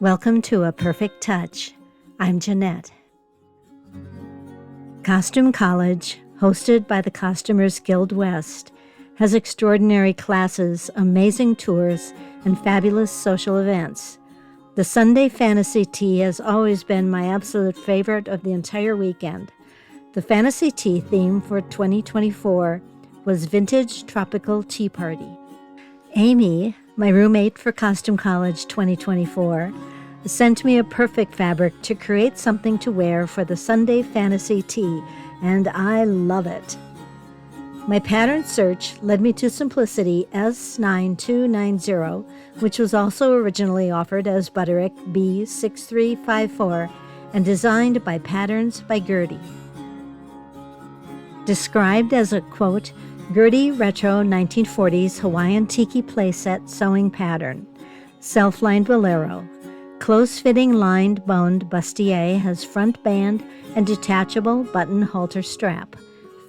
Welcome to A Perfect Touch. I'm Jeanette. Costume College, hosted by the Costumers Guild West, has extraordinary classes, amazing tours, and fabulous social events. The Sunday Fantasy Tea has always been my absolute favorite of the entire weekend. The Fantasy Tea theme for 2024 was Vintage Tropical Tea Party. Amy, my roommate for Costume College 2024, sent me a perfect fabric to create something to wear for the Sunday Fantasy Tea, and I love it. My pattern search led me to Simplicity S9290, which was also originally offered as Butterick B6354 and designed by Patterns by Gertie. Described as a, quote, Gertie Retro 1940s Hawaiian Tiki Playset sewing pattern, self-lined Bolero. Close-fitting lined boned Bustier has front band and detachable button halter strap.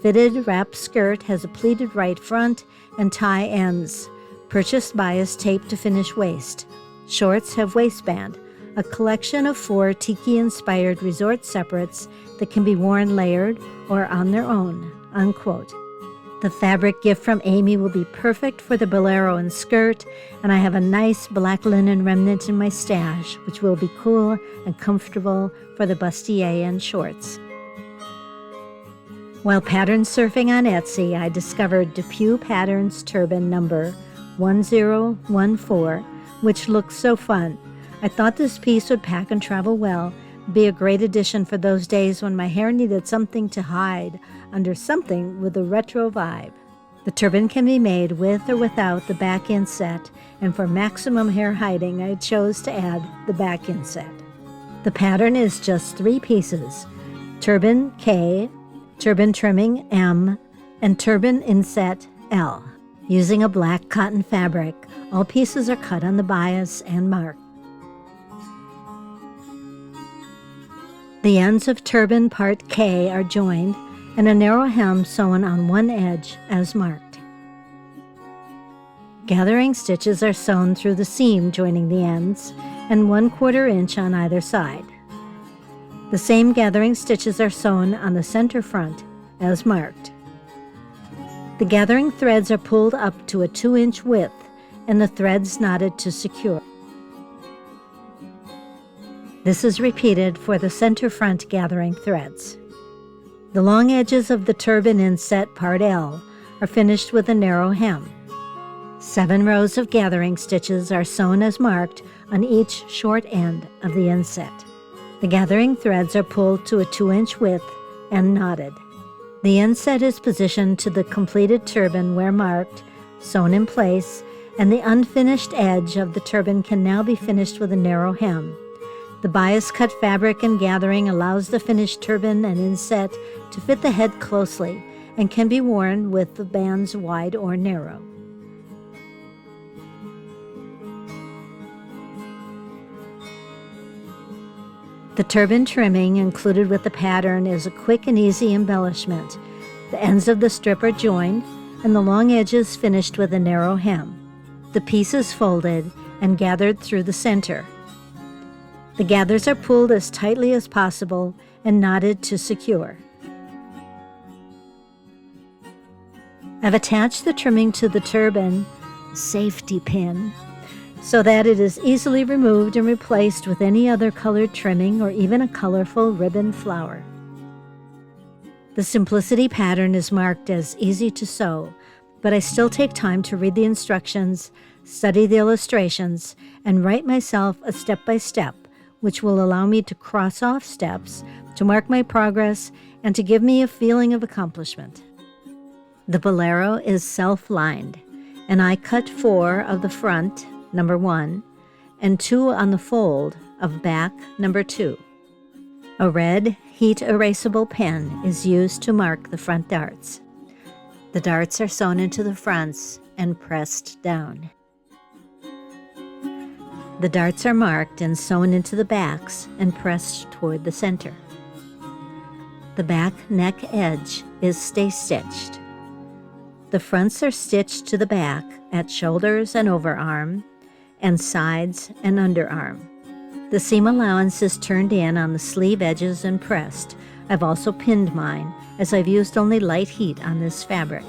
Fitted wrap skirt has a pleated right front and tie ends. Purchased bias tape to finish waist. Shorts have waistband. A collection of 4 tiki-inspired resort separates that can be worn layered or on their own, unquote. The fabric gift from Amy will be perfect for the Bolero and skirt, and I have a nice black linen remnant in my stash, which will be cool and comfortable for the bustier and shorts. While pattern surfing on Etsy, I discovered Depew Patterns Turban number 1014, which looks so fun. I thought this piece would pack and travel well, be a great addition for those days when my hair needed something to hide under something with a retro vibe. The turban can be made with or without the back inset, and for maximum hair hiding, I chose to add the back inset. The pattern is just 3 pieces: turban K, turban trimming M, and turban inset L. Using a black cotton fabric, all pieces are cut on the bias and marked. The ends of turban part K are joined and a narrow hem sewn on one edge as marked. Gathering stitches are sewn through the seam joining the ends and 1/4 inch on either side. The same gathering stitches are sewn on the center front as marked. The gathering threads are pulled up to a 2-inch width and the threads knotted to secure. This is repeated for the center front gathering threads. The long edges of the turban inset part L are finished with a narrow hem. 7 rows of gathering stitches are sewn as marked on each short end of the inset. The gathering threads are pulled to a 2-inch width and knotted. The inset is positioned to the completed turban where marked, sewn in place, and the unfinished edge of the turban can now be finished with a narrow hem. The bias cut fabric and gathering allows the finished turban and inset to fit the head closely and can be worn with the bands wide or narrow. The turban trimming included with the pattern is a quick and easy embellishment. The ends of the strip are joined and the long edges finished with a narrow hem. The piece is folded and gathered through the center. The gathers are pulled as tightly as possible and knotted to secure. I've attached the trimming to the turban safety pin so that it is easily removed and replaced with any other colored trimming or even a colorful ribbon flower. The Simplicity pattern is marked as easy to sew, but I still take time to read the instructions, study the illustrations, and write myself a step-by-step, which will allow me to cross off steps, to mark my progress, and to give me a feeling of accomplishment. The Bolero is self-lined, and I cut 4 of the front, number 1, and 2 on the fold of back, number 2. A red heat erasable pen is used to mark the front darts. The darts are sewn into the fronts and pressed down. The darts are marked and sewn into the backs and pressed toward the center. The back neck edge is stay-stitched. The fronts are stitched to the back at shoulders and overarm, and sides and underarm. The seam allowance is turned in on the sleeve edges and pressed. I've also pinned mine, as I've used only light heat on this fabric.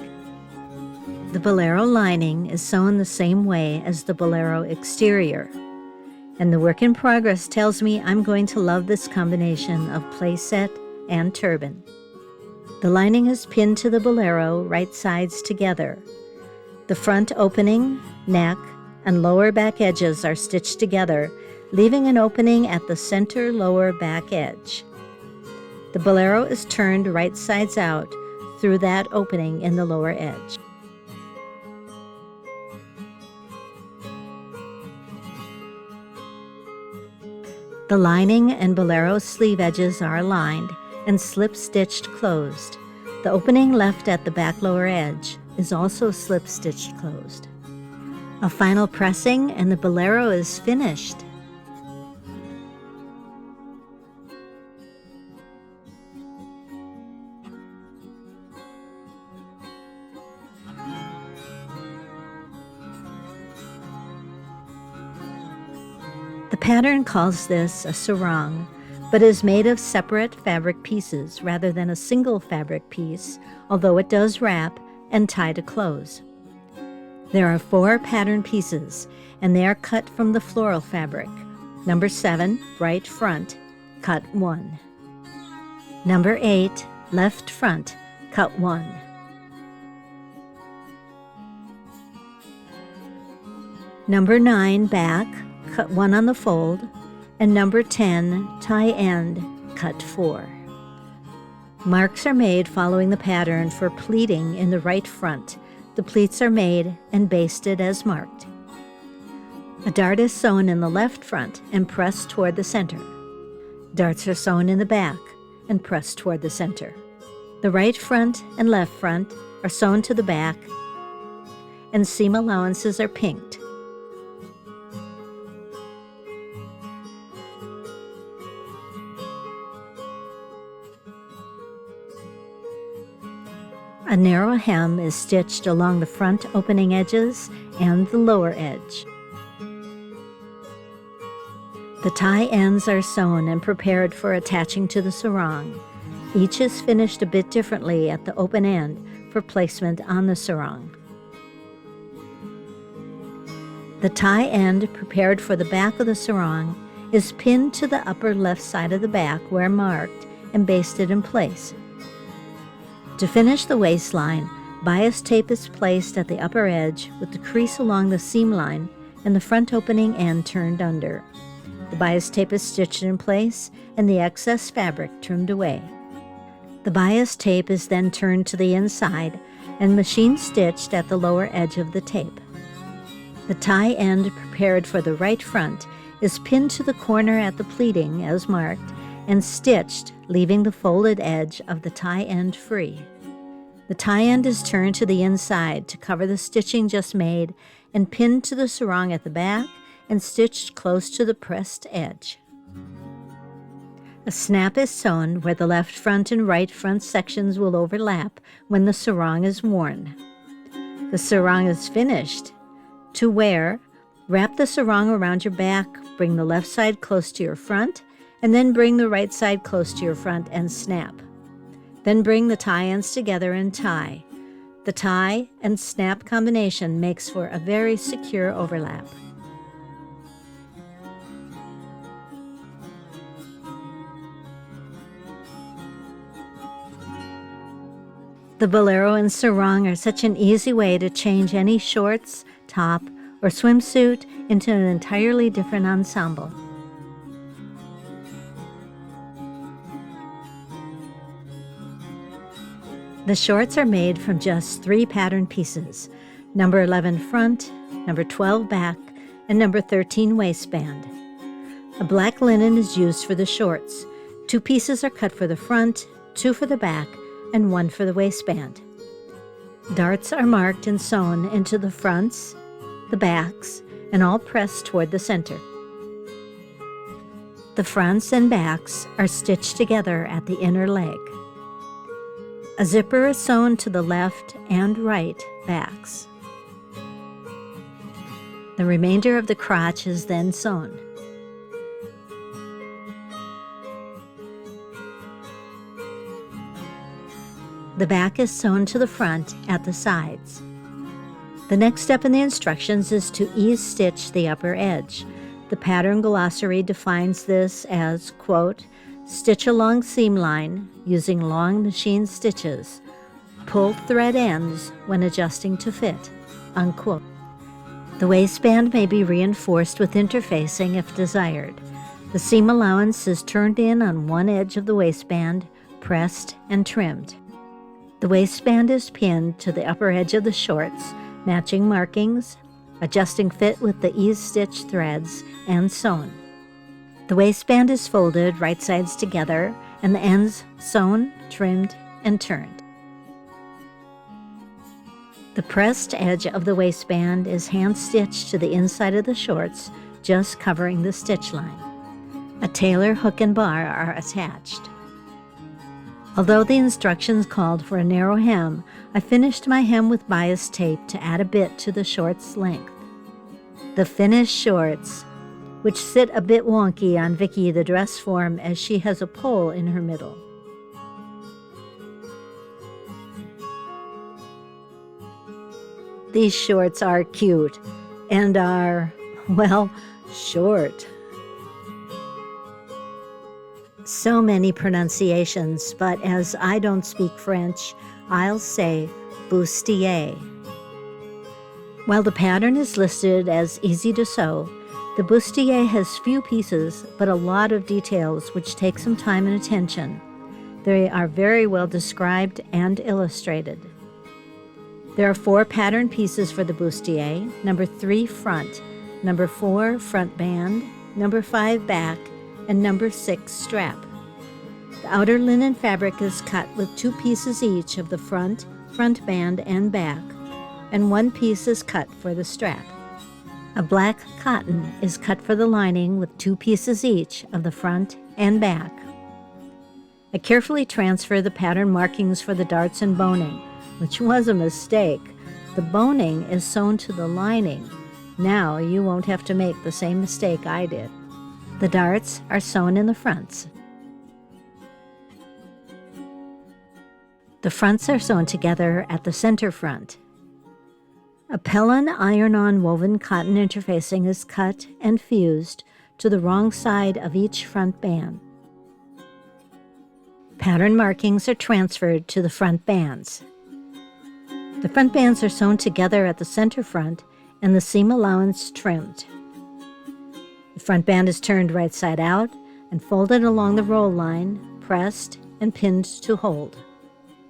The Bolero lining is sewn the same way as the Bolero exterior, and the work in progress tells me I'm going to love this combination of playset and turban. The lining is pinned to the Bolero right sides together. The front opening, neck, and lower back edges are stitched together, leaving an opening at the center lower back edge. The Bolero is turned right sides out through that opening in the lower edge. The lining and Bolero sleeve edges are aligned and slip-stitched closed. The opening left at the back lower edge is also slip-stitched closed. A final pressing and the Bolero is finished. The pattern calls this a sarong, but is made of separate fabric pieces rather than a single fabric piece, although it does wrap and tie to close. There are 4 pattern pieces, and they are cut from the floral fabric. Number 7, right front, cut 1. Number 8, left front, cut 1. Number 9, back, cut 1 on the fold, and number 10, tie end, cut 4. Marks are made following the pattern for pleating in the right front. The pleats are made and basted as marked. A dart is sewn in the left front and pressed toward the center. Darts are sewn in the back and pressed toward the center. The right front and left front are sewn to the back, and seam allowances are pinked. A narrow hem is stitched along the front opening edges and the lower edge. The tie ends are sewn and prepared for attaching to the sarong. Each is finished a bit differently at the open end for placement on the sarong. The tie end prepared for the back of the sarong is pinned to the upper left side of the back where marked and basted in place. To finish the waistline, bias tape is placed at the upper edge with the crease along the seam line and the front opening end turned under. The bias tape is stitched in place and the excess fabric trimmed away. The bias tape is then turned to the inside and machine stitched at the lower edge of the tape. The tie end prepared for the right front is pinned to the corner at the pleating as marked and stitched, leaving the folded edge of the tie end free. The tie end is turned to the inside to cover the stitching just made and pinned to the sarong at the back and stitched close to the pressed edge. A snap is sewn where the left front and right front sections will overlap when the sarong is worn. The sarong is finished. To wear, wrap the sarong around your back, bring the left side close to your front, and then bring the right side close to your front and snap. Then bring the tie ends together and tie. The tie and snap combination makes for a very secure overlap. The Bolero and sarong are such an easy way to change any shorts, top, or swimsuit into an entirely different ensemble. The shorts are made from just 3 pattern pieces, number 11 front, number 12 back, and number 13 waistband. A black linen is used for the shorts. 2 pieces are cut for the front, 2 for the back, and 1 for the waistband. Darts are marked and sewn into the fronts, the backs, and all pressed toward the center. The fronts and backs are stitched together at the inner leg. A zipper is sewn to the left and right backs. The remainder of the crotch is then sewn. The back is sewn to the front at the sides. The next step in the instructions is to ease stitch the upper edge. The pattern glossary defines this as, quote, stitch along seam line using long machine stitches. Pull thread ends when adjusting to fit, unquote. The waistband may be reinforced with interfacing if desired. The seam allowance is turned in on one edge of the waistband, pressed and trimmed. The waistband is pinned to the upper edge of the shorts, matching markings, adjusting fit with the ease stitch threads, and sewn. The waistband is folded right sides together and the ends sewn, trimmed, and turned. The pressed edge of the waistband is hand-stitched to the inside of the shorts, just covering the stitch line. A tailor hook and bar are attached. Although the instructions called for a narrow hem, I finished my hem with bias tape to add a bit to the shorts' length. The finished shorts, which sit a bit wonky on Vicky the dress form as she has a pole in her middle. These shorts are cute and are, well, short. So many pronunciations, but as I don't speak French, I'll say Bustier. While the pattern is listed as easy to sew, the Bustier has few pieces but a lot of details which take some time and attention. They are very well described and illustrated. There are 4 pattern pieces for the Bustier, number 3 front, number 4 front band, number 5 back, and number 6 strap. The outer linen fabric is cut with 2 pieces each of the front band, and back, and 1 piece is cut for the strap. A black cotton is cut for the lining with 2 pieces each of the front and back. I carefully transfer the pattern markings for the darts and boning, which was a mistake. The boning is sewn to the lining. Now you won't have to make the same mistake I did. The darts are sewn in the fronts. The fronts are sewn together at the center front. A Pellon iron-on woven cotton interfacing is cut and fused to the wrong side of each front band. Pattern markings are transferred to the front bands. The front bands are sewn together at the center front and the seam allowance trimmed. The front band is turned right side out and folded along the roll line, pressed and pinned to hold.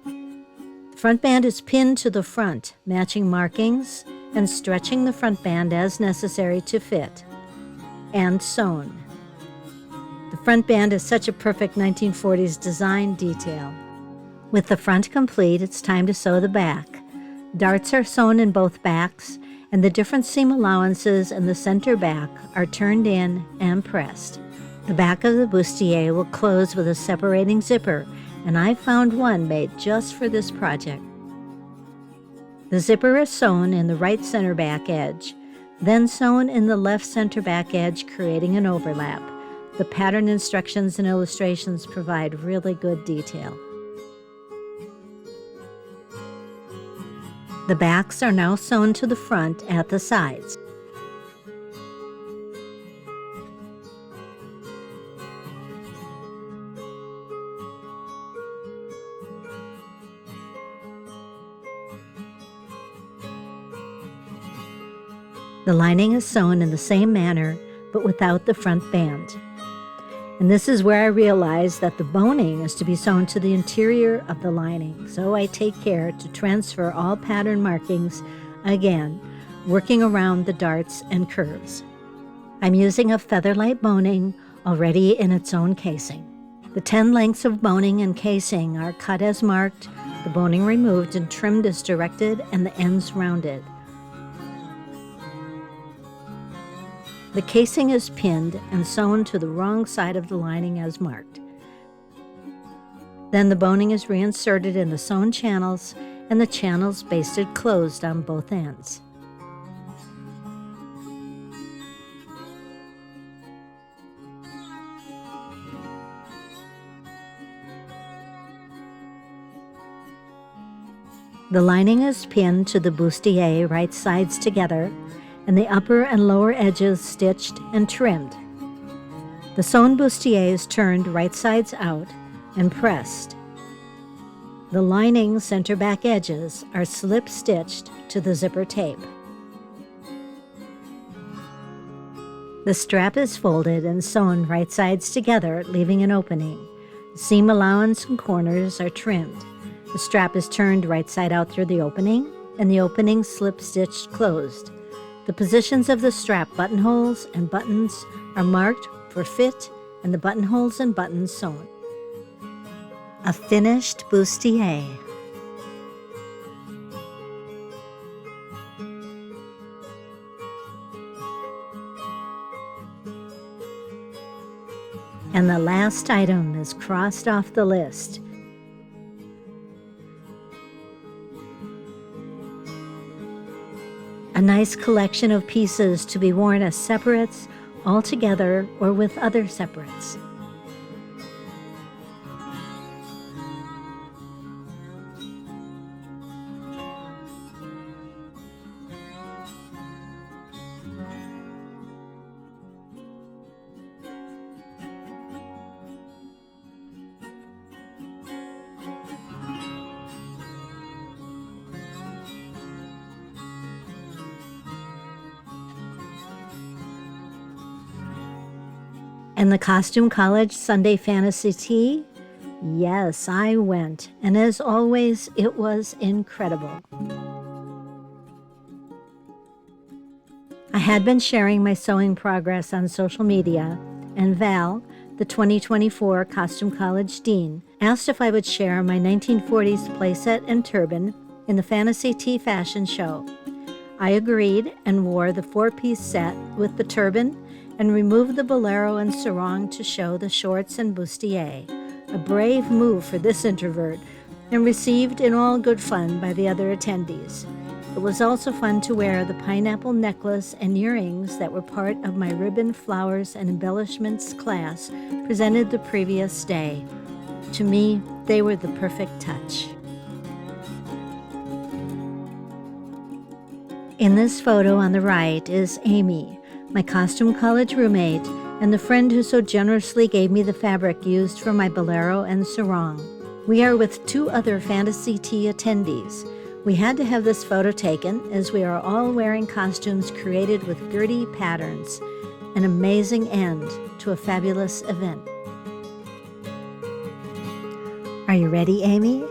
The front band is pinned to the front, matching markings and stretching the front band as necessary to fit, and sewn. The front band is such a perfect 1940s design detail. With the front complete, it's time to sew the back. Darts are sewn in both backs, and the different seam allowances in the center back are turned in and pressed. The back of the bustier will close with a separating zipper, and I found one made just for this project. The zipper is sewn in the right center back edge, then sewn in the left center back edge, creating an overlap. The pattern instructions and illustrations provide really good detail. The backs are now sewn to the front at the sides. The lining is sewn in the same manner, but without the front band. And this is where I realized that the boning is to be sewn to the interior of the lining, so I take care to transfer all pattern markings again, working around the darts and curves. I'm using a featherlight boning already in its own casing. The 10 lengths of boning and casing are cut as marked, the boning removed and trimmed as directed, and the ends rounded. The casing is pinned and sewn to the wrong side of the lining as marked. Then the boning is reinserted in the sewn channels and the channels basted closed on both ends. The lining is pinned to the bustier right sides together, and the upper and lower edges stitched and trimmed. The sewn bustier is turned right sides out and pressed. The lining center back edges are slip stitched to the zipper tape. The strap is folded and sewn right sides together, leaving an opening. The seam allowance and corners are trimmed. The strap is turned right side out through the opening, and the opening slip stitched closed. The positions of the strap buttonholes and buttons are marked for fit, and the buttonholes and buttons sewn. A finished bustier. And the last item is crossed off the list. A nice collection of pieces to be worn as separates, all together, or with other separates. And the Costume College Sunday Fantasy Tea? Yes, I went, and as always, it was incredible. I had been sharing my sewing progress on social media, and Val, the 2024 Costume College Dean, asked if I would share my 1940s playset and turban in the Fantasy Tea fashion show. I agreed and wore the 4-piece set with the turban and removed the Bolero and Sarong to show the shorts and bustier, a brave move for this introvert, and received in all good fun by the other attendees. It was also fun to wear the pineapple necklace and earrings that were part of my ribbon, flowers, and embellishments class presented the previous day. To me, they were the perfect touch. In this photo on the right is Amy, my Costume College roommate, and the friend who so generously gave me the fabric used for my Bolero and Sarong. We are with 2 other Fantasy Tea attendees. We had to have this photo taken as we are all wearing costumes created with Gertie patterns, an amazing end to a fabulous event. Are you ready, Amy?